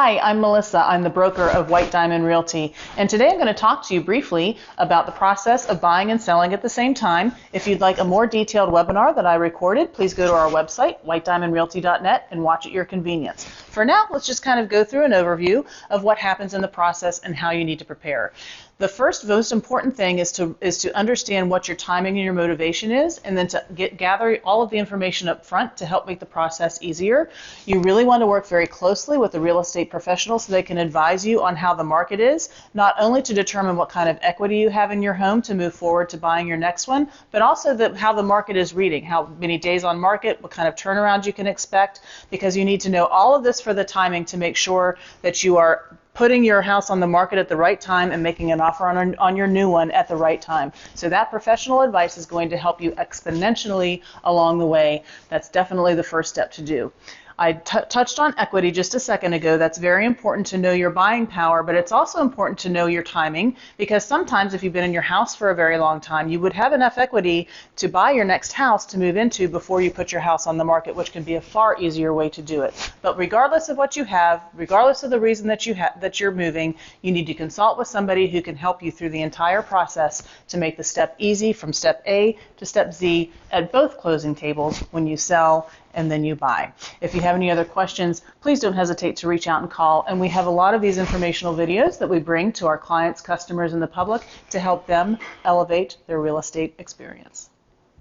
Hi, I'm Melissa. I'm the broker of White Diamond Realty, and today I'm going to talk to you briefly about the process of buying and selling at the same time. If you'd like a more detailed webinar that I recorded, please go to our website, whitediamondrealty.net, and watch at your convenience. For now, let's just kind of go through an overview of what happens in the process and how you need to prepare. The first most important thing is to understand what your timing and your motivation is, and then to gather all of the information up front to help make the process easier. You really want to work very closely with the real estate professional so they can advise you on how the market is, not only to determine what kind of equity you have in your home to move forward to buying your next one, but also how the market is reading, how many days on market, what kind of turnaround you can expect, because you need to know all of this for the timing to make sure that you are putting your house on the market at the right time and making an offer on your new one at the right time. So that professional advice is going to help you exponentially along the way. That's definitely the first step to do. I touched on equity just a second ago. That's very important to know your buying power, but it's also important to know your timing, because sometimes if you've been in your house for a very long time, you would have enough equity to buy your next house to move into before you put your house on the market, which can be a far easier way to do it. But regardless of what you have, regardless of the reason that you're moving, you need to consult with somebody who can help you through the entire process to make the step easy from step A to step Z at both closing tables when you sell and then you buy. If you have any other questions, please don't hesitate to reach out and call. And we have a lot of these informational videos that we bring to our clients, customers, and the public to help them elevate their real estate experience.